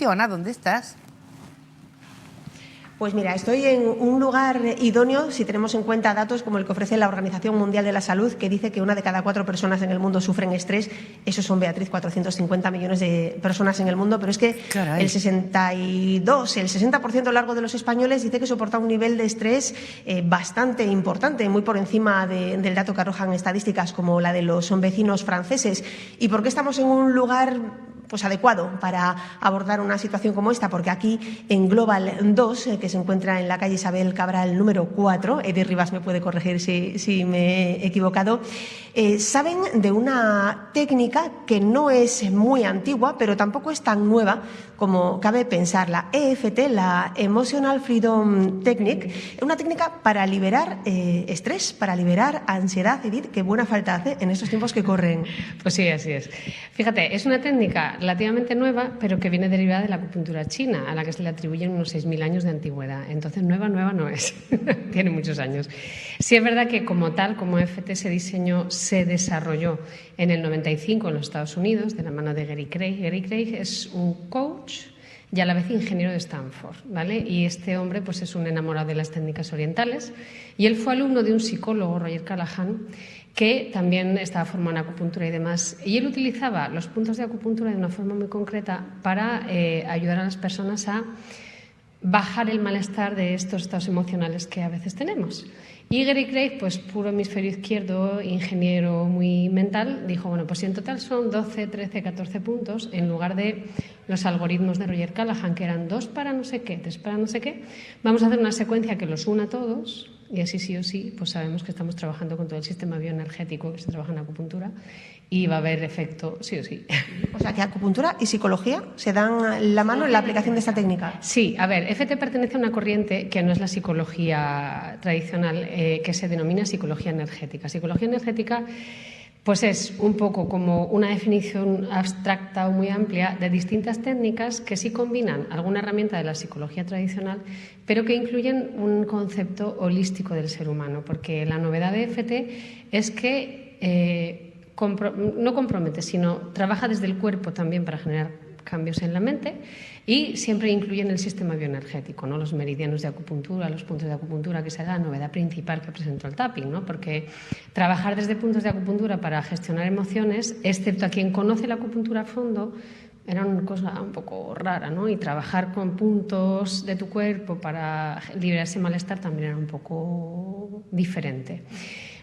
Tiona, ¿dónde estás? Pues mira, estoy en un lugar idóneo si tenemos en cuenta datos como el que ofrece la Organización Mundial de la Salud, que dice que 1 de cada 4 personas en el mundo sufren estrés. Esos son, Beatriz, 450 millones de personas en el mundo, pero es que Caray. el 60% a lo largo de los españoles dice que soporta un nivel de estrés bastante importante, muy por encima del dato que arrojan estadísticas como la de los vecinos franceses. ¿Y por qué estamos en un lugar pues adecuado para abordar una situación como esta? Porque aquí en Global 2, que se encuentra en la calle Isabel Cabral número 4, Edith Rivas me puede corregir si me he equivocado, saben de una técnica que no es muy antigua, pero tampoco es tan nueva como cabe pensar. La EFT, la Emotional Freedom Technique, es una técnica para liberar estrés, para liberar ansiedad. Edith, qué buena falta hace en estos tiempos que corren. Pues sí, así es. Fíjate, es una técnica relativamente nueva, pero que viene derivada de la acupuntura china, a la que se le atribuyen unos 6.000 años de antigüedad. Entonces, nueva no es. Tiene muchos años. Sí es verdad que como tal, como EFT se diseñó, se desarrolló en el 95 en los Estados Unidos, de la mano de Gary Craig. Gary Craig es un coach y a la vez ingeniero de Stanford, ¿vale? Y este hombre pues es un enamorado de las técnicas orientales y él fue alumno de un psicólogo, Roger Callahan, que también estaba formado en acupuntura y demás. Y él utilizaba los puntos de acupuntura de una forma muy concreta para ayudar a las personas a bajar el malestar de estos estados emocionales que a veces tenemos. Y Gary Craig, pues puro hemisferio izquierdo, ingeniero muy mental, dijo, bueno, pues si en total son 12, 13, 14 puntos, en lugar de los algoritmos de Roger Callahan, que eran 2 para no sé qué, 3 para no sé qué, vamos a hacer una secuencia que los una a todos, y así sí o sí, pues sabemos que estamos trabajando con todo el sistema bioenergético que se trabaja en acupuntura, y va a haber efecto sí o sí. O sea, que acupuntura y psicología se dan la mano en la aplicación de esta técnica. Sí, a ver, EFT pertenece a una corriente que no es la psicología tradicional, que se denomina psicología energética. Psicología energética pues es un poco como una definición abstracta o muy amplia de distintas técnicas que sí combinan alguna herramienta de la psicología tradicional, pero que incluyen un concepto holístico del ser humano, porque la novedad de EFT es que no compromete, sino trabaja desde el cuerpo también para generar cambios en la mente y siempre incluyen el sistema bioenergético, ¿no? Los meridianos de acupuntura, los puntos de acupuntura, que es la novedad principal que presentó el tapping, ¿no? Porque trabajar desde puntos de acupuntura para gestionar emociones, excepto a quien conoce la acupuntura a fondo, era una cosa un poco rara, ¿no? Y trabajar con puntos de tu cuerpo para liberar ese malestar también era un poco diferente.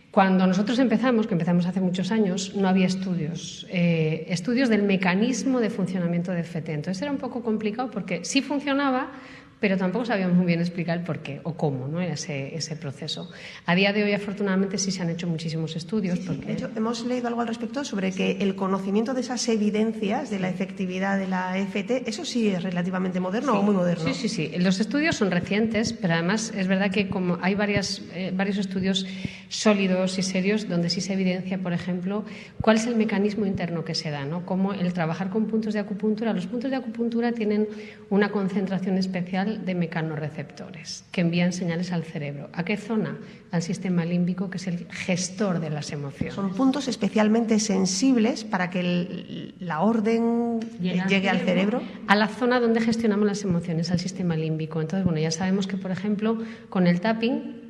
Cuando nosotros empezamos, que empezamos hace muchos años, no había estudios del mecanismo de funcionamiento de EFT. Entonces era un poco complicado porque sí funcionaba, pero tampoco sabíamos muy bien explicar el por qué o cómo, ¿no? Era ese proceso. A día de hoy, afortunadamente, sí se han hecho muchísimos estudios. Sí, de hecho, hemos leído algo al respecto sobre que el conocimiento de esas evidencias de la efectividad de la EFT, eso sí es relativamente moderno o muy moderno. Sí. Los estudios son recientes, pero además es verdad que como hay varios estudios sólidos y serios donde sí se evidencia, por ejemplo, cuál es el mecanismo interno que se da, ¿no? Cómo el trabajar con puntos de acupuntura. Los puntos de acupuntura tienen una concentración especial de mecanorreceptores que envían señales al cerebro. ¿A qué zona? Al sistema límbico, que es el gestor de las emociones. Son puntos especialmente sensibles para que la orden llegue al cerebro. A la zona donde gestionamos las emociones, al sistema límbico. Entonces, bueno, ya sabemos que, por ejemplo, con el tapping,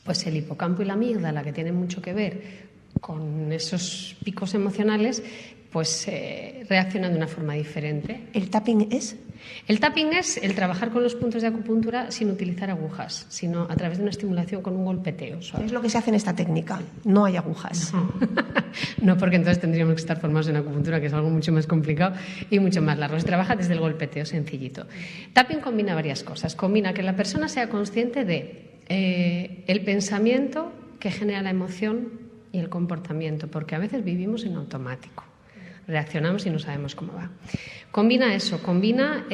pues el hipocampo y la amígdala, que tienen mucho que ver con esos picos emocionales, pues reaccionan de una forma diferente. ¿El tapping es? El tapping es el trabajar con los puntos de acupuntura sin utilizar agujas, sino a través de una estimulación con un golpeteo suave. ¿Qué es lo que se hace en esta técnica? No hay agujas. No, porque entonces tendríamos que estar formados en acupuntura, que es algo mucho más complicado y mucho más largo. Se trabaja desde el golpeteo sencillito. Tapping combina varias cosas. Combina que la persona sea consciente de el pensamiento que genera la emoción y el comportamiento, porque a veces vivimos en automático. Reaccionamos y no sabemos cómo va. Combina eso, combina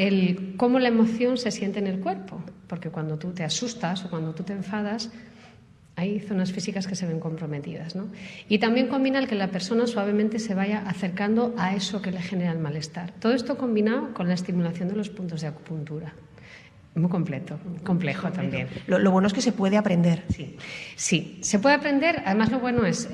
cómo la emoción se siente en el cuerpo, porque cuando tú te asustas o cuando tú te enfadas, hay zonas físicas que se ven comprometidas, ¿no? Y también combina el que la persona suavemente se vaya acercando a eso que le genera el malestar. Todo esto combinado con la estimulación de los puntos de acupuntura. Muy completo, complejo también. Lo bueno es que se puede aprender. Sí, se puede aprender. Además, lo bueno es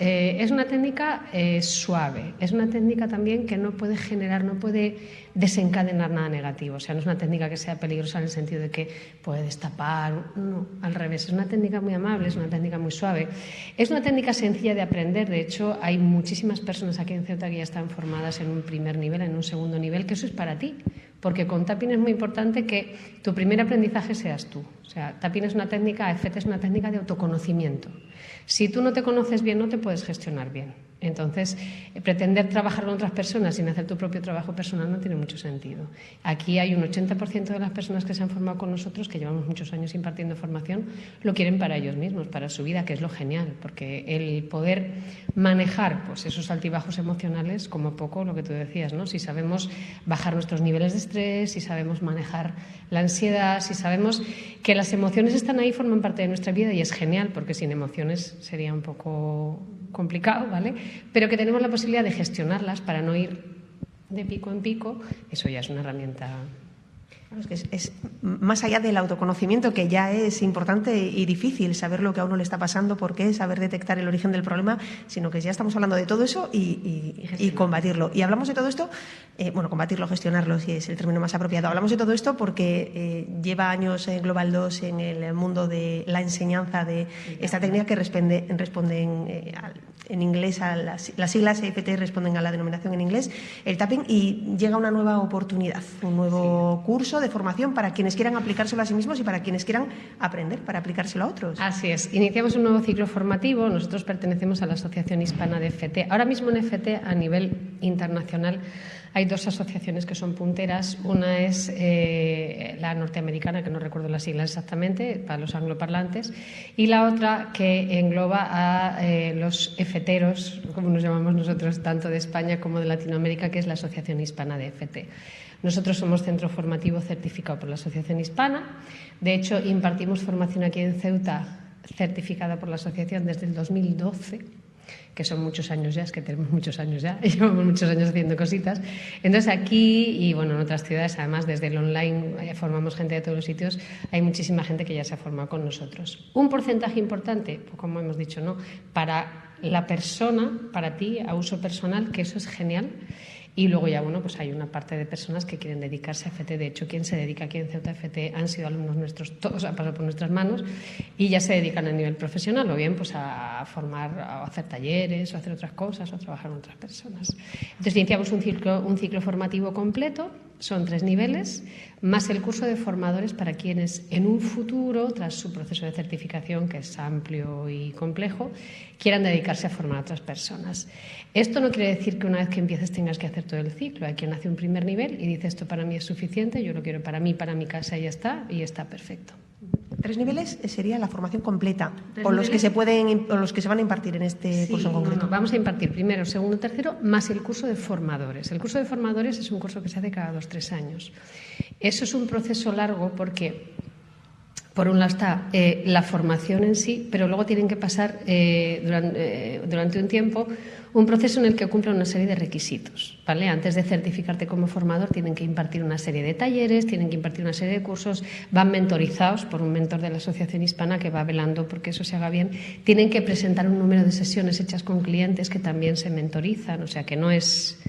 una técnica suave. Es una técnica también que no puede generar, no puede desencadenar nada negativo. O sea, no es una técnica que sea peligrosa en el sentido de que puede destapar. No, al revés. Es una técnica muy amable, es una técnica muy suave. Es una técnica sencilla de aprender. De hecho, hay muchísimas personas aquí en Ceuta que ya están formadas en un primer nivel, en un segundo nivel, que eso es para ti. Porque con tapping es muy importante que tu primer aprendizaje seas tú. O sea, tapping es una técnica, EFT es una técnica de autoconocimiento. Si tú no te conoces bien, no te puedes gestionar bien. Entonces, pretender trabajar con otras personas sin hacer tu propio trabajo personal no tiene mucho sentido. Aquí hay un 80% de las personas que se han formado con nosotros, que llevamos muchos años impartiendo formación, lo quieren para ellos mismos, para su vida, que es lo genial, porque el poder manejar pues, esos altibajos emocionales, como poco lo que tú decías, ¿no? Si sabemos bajar nuestros niveles de estrés, si sabemos manejar la ansiedad, si sabemos que las emociones están ahí, forman parte de nuestra vida y es genial, porque sin emociones sería un poco complicado, ¿vale? Pero que tenemos la posibilidad de gestionarlas para no ir de pico en pico, eso ya es una herramienta. Es que es más allá del autoconocimiento, que ya es importante y difícil saber lo que a uno le está pasando, por qué, saber detectar el origen del problema, sino que ya estamos hablando de todo eso y combatirlo. Y hablamos de todo esto, combatirlo, gestionarlo, si es el término más apropiado. Hablamos de todo esto porque lleva años Global 2 en el mundo de la enseñanza de esta técnica que responde en inglés a las siglas EFT responden a la denominación en inglés, el tapping, y llega una nueva oportunidad, un nuevo curso de formación para quienes quieran aplicárselo a sí mismos y para quienes quieran aprender para aplicárselo a otros. Así es. Iniciamos un nuevo ciclo formativo. Nosotros pertenecemos a la Asociación Hispana de EFT. Ahora mismo en EFT, a nivel internacional, hay dos asociaciones que son punteras. Una es la norteamericana, que no recuerdo las siglas exactamente, para los angloparlantes, y la otra que engloba a los efeteros, como nos llamamos nosotros, tanto de España como de Latinoamérica, que es la Asociación Hispana de EFT. Nosotros somos centro formativo certificado por la Asociación Hispana. De hecho, impartimos formación aquí en Ceuta certificada por la asociación desde el 2012, que son muchos años ya, es que tenemos muchos años ya, llevamos muchos años haciendo cositas. Entonces aquí y bueno, en otras ciudades, además desde el online formamos gente de todos los sitios, hay muchísima gente que ya se ha formado con nosotros. Un porcentaje importante, como hemos dicho, ¿no?, para la persona, para ti, a uso personal, que eso es genial. Y luego ya, bueno, pues hay una parte de personas que quieren dedicarse a FT. De hecho, quien se dedica aquí en Ceuta a FT han sido alumnos nuestros, todos han pasado por nuestras manos y ya se dedican a nivel profesional, o bien pues a formar, a hacer talleres, o a hacer otras cosas, o a trabajar con otras personas. Entonces, iniciamos un ciclo formativo completo, son 3 niveles, más el curso de formadores para quienes en un futuro, tras su proceso de certificación, que es amplio y complejo, quieran dedicarse a formar a otras personas. Esto no quiere decir que una vez que empieces tengas que hacer todo el ciclo. Hay quien hace un primer nivel y dice esto para mí es suficiente, yo lo quiero para mí, para mi casa y ya está, perfecto. 3 niveles sería la formación completa, o los que se van a impartir en este curso en concreto. No, vamos a impartir primero, segundo, tercero, más el curso de formadores. El curso de formadores es un curso que se hace cada 2-3 años. Eso es un proceso largo porque, por un lado está la formación en sí, pero luego tienen que pasar durante un tiempo un proceso en el que cumplen una serie de requisitos, ¿vale? Antes de certificarte como formador tienen que impartir una serie de talleres, tienen que impartir una serie de cursos, van mentorizados por un mentor de la Asociación Hispana que va velando porque eso se haga bien, tienen que presentar un número de sesiones hechas con clientes que también se mentorizan, o sea que no es...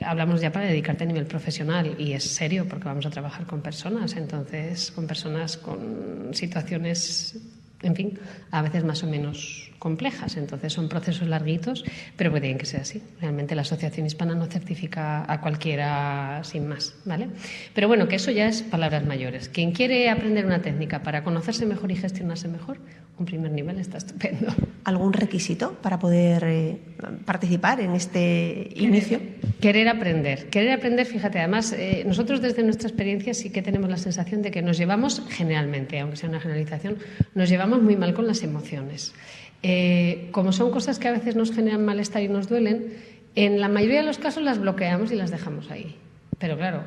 Hablamos ya para dedicarte a nivel profesional y es serio porque vamos a trabajar con personas, entonces con personas con situaciones, en fin, a veces más o menos complejas, entonces son procesos larguitos, pero que tienen que ser así. Realmente la Asociación Hispana no certifica a cualquiera sin más, ¿vale? Pero bueno, que eso ya es palabras mayores. Quien quiere aprender una técnica para conocerse mejor y gestionarse mejor, un primer nivel está estupendo. ¿Algún requisito para poder participar en este inicio? Querer aprender, fíjate, además nosotros desde nuestra experiencia sí que tenemos la sensación de que nos llevamos generalmente, aunque sea una generalización, nos llevamos muy mal con las emociones. Como son cosas que a veces nos generan malestar y nos duelen, en la mayoría de los casos las bloqueamos y las dejamos ahí. Pero claro,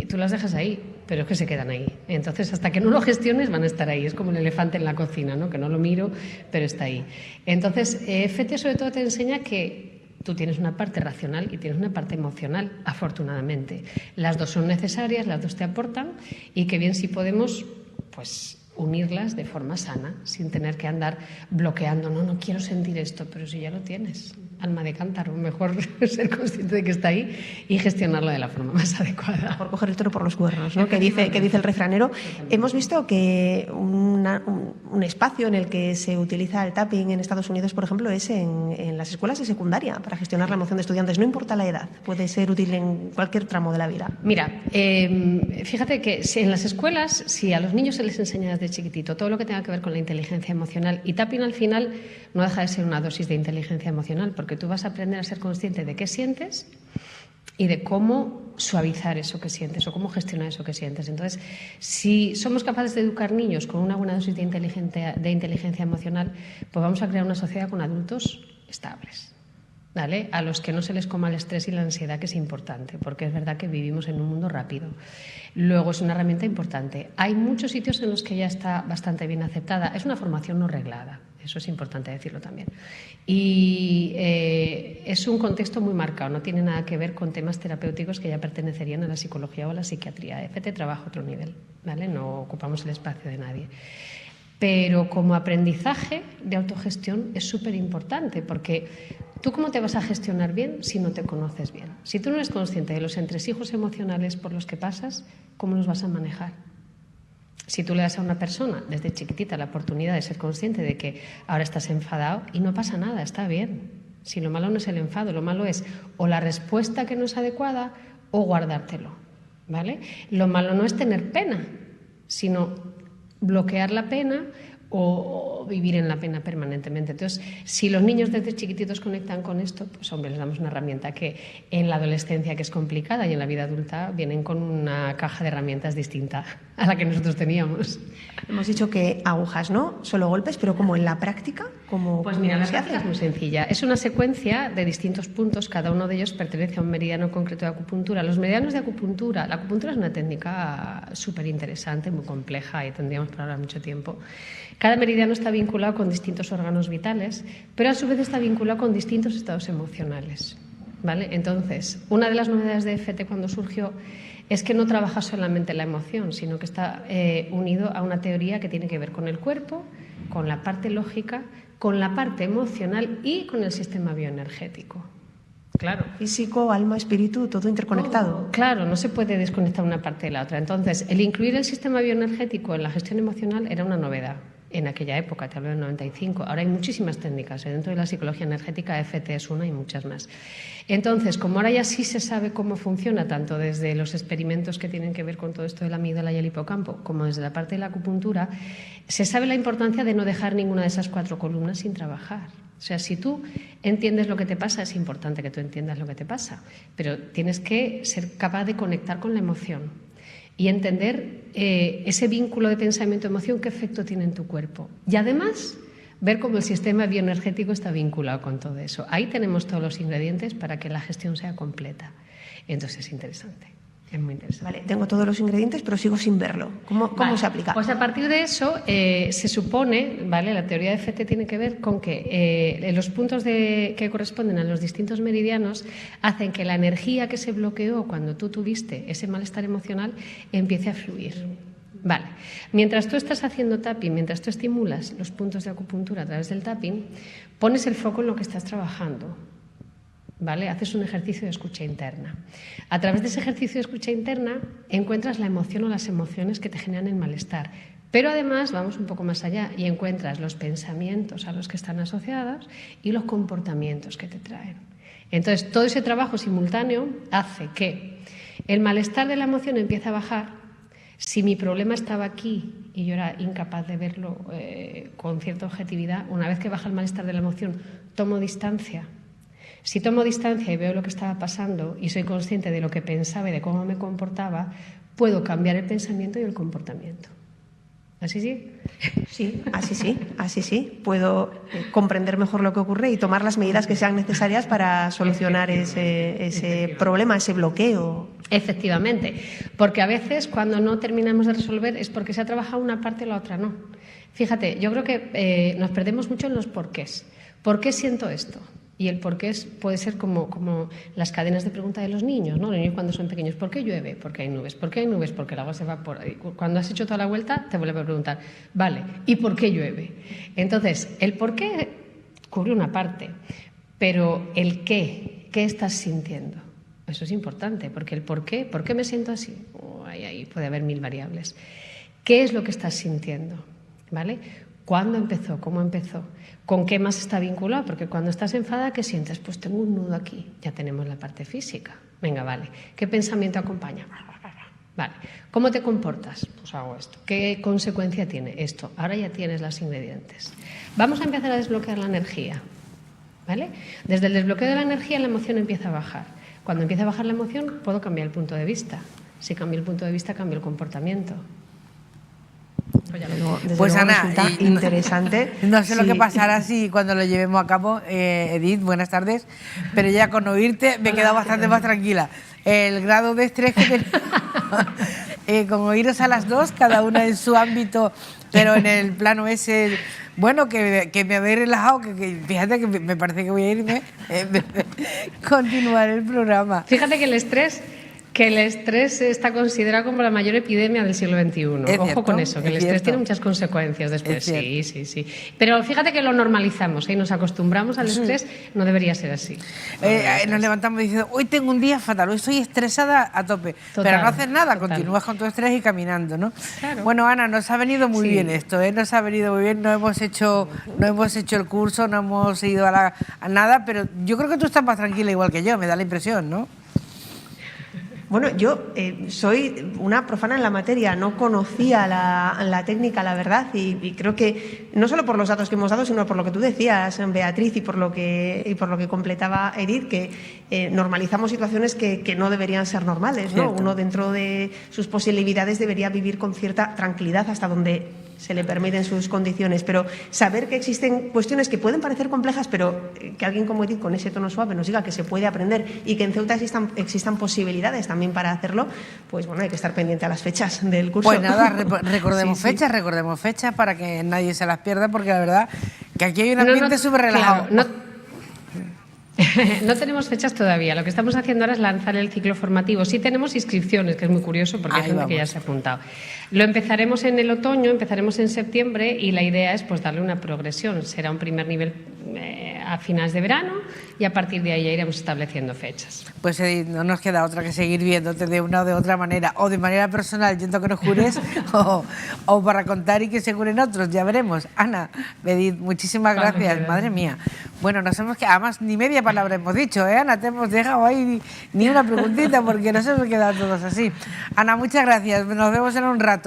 tú las dejas ahí, pero es que se quedan ahí. Entonces, hasta que no lo gestiones, van a estar ahí. Es como el elefante en la cocina, ¿no? Que no lo miro, pero está ahí. Entonces, FT sobre todo te enseña que Tú tienes una parte racional y tienes una parte emocional, afortunadamente. Las dos son necesarias, las dos te aportan, y qué bien si podemos, pues, unirlas de forma sana, sin tener que andar bloqueando. No quiero sentir esto, pero si ya lo tienes. Alma de cántaro, mejor ser consciente de que está ahí y gestionarlo de la forma más adecuada. Mejor coger el toro por los cuernos, ¿no? Que dice el refranero. Hemos visto que un espacio en el que se utiliza el tapping en Estados Unidos, por ejemplo, es en las escuelas de secundaria para gestionar la emoción de estudiantes. No importa la edad, puede ser útil en cualquier tramo de la vida. Mira, fíjate que en las escuelas, si a los niños se les enseña desde chiquitito todo lo que tenga que ver con la inteligencia emocional, y tapping al final no deja de ser una dosis de inteligencia emocional, porque tú vas a aprender a ser consciente de qué sientes y de cómo suavizar eso que sientes o cómo gestionar eso que sientes. Entonces, si somos capaces de educar niños con una buena dosis de inteligencia emocional, pues vamos a crear una sociedad con adultos estables, ¿vale? A los que no se les coma el estrés y la ansiedad, que es importante, porque es verdad que vivimos en un mundo rápido. Luego, es una herramienta importante. Hay muchos sitios en los que ya está bastante bien aceptada. Es una formación no reglada, eso es importante decirlo también. Y es un contexto muy marcado, no tiene nada que ver con temas terapéuticos que ya pertenecerían a la psicología o a la psiquiatría. EFT trabaja a otro nivel, ¿vale? No ocupamos el espacio de nadie. Pero como aprendizaje de autogestión es súper importante, porque ¿tú cómo te vas a gestionar bien si no te conoces bien? Si tú no eres consciente de los entresijos emocionales por los que pasas, ¿cómo los vas a manejar? Si tú le das a una persona desde chiquitita la oportunidad de ser consciente de que ahora estás enfadado y no pasa nada, está bien. Si lo malo no es el enfado, lo malo es o la respuesta que no es adecuada o guardártelo, ¿vale? Lo malo no es tener pena, sino bloquear la pena o vivir en la pena permanentemente. Entonces, si los niños desde chiquititos conectan con esto, pues hombre, les damos una herramienta que en la adolescencia, que es complicada, y en la vida adulta vienen con una caja de herramientas distinta a la que nosotros teníamos. Hemos dicho que agujas, ¿no? Solo golpes, pero como en la práctica, pues mira, la práctica es muy sencilla. Es una secuencia de distintos puntos, cada uno de ellos pertenece a un meridiano concreto de acupuntura. Los meridianos de acupuntura, la acupuntura es una técnica súper interesante, muy compleja, y tendríamos para hablar mucho tiempo. Cada meridiano está vinculado con distintos órganos vitales, pero a su vez está vinculado con distintos estados emocionales, ¿vale? Entonces, una de las novedades de EFT cuando surgió es que no trabaja solamente la emoción, sino que está unido a una teoría que tiene que ver con el cuerpo, con la parte lógica, con la parte emocional y con el sistema bioenergético. Claro. Físico, alma, espíritu, todo interconectado. Claro, no se puede desconectar una parte de la otra. Entonces, el incluir el sistema bioenergético en la gestión emocional era una novedad. En aquella época, te hablo del 95. Ahora hay muchísimas técnicas. Dentro de la psicología energética, EFT es una y muchas más. Entonces, como ahora ya sí se sabe cómo funciona, tanto desde los experimentos que tienen que ver con todo esto de la amígdala y el hipocampo, como desde la parte de la acupuntura, se sabe la importancia de no dejar ninguna de esas 4 columnas sin trabajar. O sea, si tú entiendes lo que te pasa, es importante que tú entiendas lo que te pasa, pero tienes que ser capaz de conectar con la emoción y entender ese vínculo de pensamiento-emoción, qué efecto tiene en tu cuerpo. Y además, ver cómo el sistema bioenergético está vinculado con todo eso. Ahí tenemos todos los ingredientes para que la gestión sea completa. Entonces es interesante. Es muy interesante. Vale, tengo todos los ingredientes, pero sigo sin verlo. ¿Cómo se aplica? Pues a partir de eso se supone, ¿vale? La teoría de EFT tiene que ver con que los puntos que corresponden a los distintos meridianos hacen que la energía que se bloqueó cuando tú tuviste ese malestar emocional empiece a fluir. Vale. Mientras tú estás haciendo tapping, mientras tú estimulas los puntos de acupuntura a través del tapping, pones el foco en lo que estás trabajando. ¿Vale? Haces un ejercicio de escucha interna. A través de ese ejercicio de escucha interna encuentras la emoción o las emociones que te generan el malestar. Pero además vamos un poco más allá y encuentras los pensamientos a los que están asociados y los comportamientos que te traen. Entonces, todo ese trabajo simultáneo hace que el malestar de la emoción empiece a bajar. Si mi problema estaba aquí y yo era incapaz de verlo con cierta objetividad, una vez que baja el malestar de la emoción, tomo distancia. Si tomo distancia y veo lo que estaba pasando y soy consciente de lo que pensaba y de cómo me comportaba, puedo cambiar el pensamiento y el comportamiento. ¿Así sí? Sí, así sí. Puedo comprender mejor lo que ocurre y tomar las medidas que sean necesarias para solucionar ese problema, ese bloqueo. Efectivamente, porque a veces cuando no terminamos de resolver es porque se ha trabajado una parte y la otra no. Fíjate, yo creo que nos perdemos mucho en los porqués. ¿Por qué siento esto? Y el por qué puede ser como las cadenas de pregunta de los niños, ¿no? Los niños cuando son pequeños, ¿por qué llueve? Porque hay nubes. ¿Por qué hay nubes? Porque el agua se evapora. Cuando has hecho toda la vuelta, te vuelve a preguntar, vale, ¿y por qué llueve? Entonces, el por qué cubre una parte, pero el qué estás sintiendo, eso es importante, porque el por qué me siento así, ahí puede haber 1000 variables. ¿Qué es lo que estás sintiendo? ¿Vale? ¿Cuándo empezó? ¿Cómo empezó? ¿Con qué más está vinculado? Porque cuando estás enfadada, ¿qué sientes? Pues tengo un nudo aquí. Ya tenemos la parte física. Venga, vale. ¿Qué pensamiento acompaña? Vale. ¿Cómo te comportas? Pues hago esto. ¿Qué consecuencia tiene esto? Ahora ya tienes los ingredientes. Vamos a empezar a desbloquear la energía. ¿Vale? Desde el desbloqueo de la energía, la emoción empieza a bajar. Cuando empieza a bajar la emoción, puedo cambiar el punto de vista. Si cambio el punto de vista, cambio el comportamiento. Pues Ana, interesante. No sé lo que pasará si cuando lo llevemos a cabo, Edith, buenas tardes, pero ya con oírte me he quedado bastante más tranquila. El grado de estrés que tenemos, con oíros a las dos, cada una en su ámbito, pero en el plano ese, bueno, que me habéis relajado, que fíjate que me parece que voy a irme, continuar el programa. Fíjate que el estrés está considerado como la mayor epidemia del siglo XXI. Ojo con eso, que el estrés tiene muchas consecuencias después. Sí. Pero fíjate que lo normalizamos y nos acostumbramos al estrés, no debería ser así. Nos levantamos diciendo, hoy tengo un día fatal, hoy estoy estresada a tope. Pero no haces nada, continúas con tu estrés y caminando, ¿no? Claro. Bueno, Ana, nos ha venido muy bien esto, nos ha venido muy bien, no hemos hecho el curso, no hemos ido a nada, pero yo creo que tú estás más tranquila igual que yo, me da la impresión, ¿no? Bueno, yo soy una profana en la materia, no conocía la técnica, la verdad, y creo que no solo por los datos que hemos dado, sino por lo que tú decías, Beatriz, y por lo que completaba Edith, que normalizamos situaciones que no deberían ser normales, ¿no? Uno, dentro de sus posibilidades, debería vivir con cierta tranquilidad hasta donde se le permiten sus condiciones, pero saber que existen cuestiones que pueden parecer complejas, pero que alguien como Edith, con ese tono suave, nos diga que se puede aprender y que en Ceuta existan posibilidades también para hacerlo, pues bueno, hay que estar pendiente a las fechas del curso. Pues nada, recordemos fechas para que nadie se las pierda, porque la verdad que aquí hay un ambiente súper relajado. Claro, no tenemos fechas todavía. Lo que estamos haciendo ahora es lanzar el ciclo formativo. Sí tenemos inscripciones, que es muy curioso porque hay gente que ya se ha apuntado. Lo empezaremos en el otoño, empezaremos en septiembre y la idea es pues darle una progresión. Será un primer nivel a finales de verano y a partir de ahí ya iremos estableciendo fechas. Pues Edith, no nos queda otra que seguir viéndote de una o de otra manera, o de manera personal, yendo que nos jures, o para contar y que se juren otros, ya veremos. Ana, Edith, muchísimas gracias, madre mía. Bueno, nos hemos quedado, además ni media palabra hemos dicho, Ana, te hemos dejado ahí ni una preguntita porque nos hemos quedado todos así. Ana, muchas gracias, nos vemos en un rato.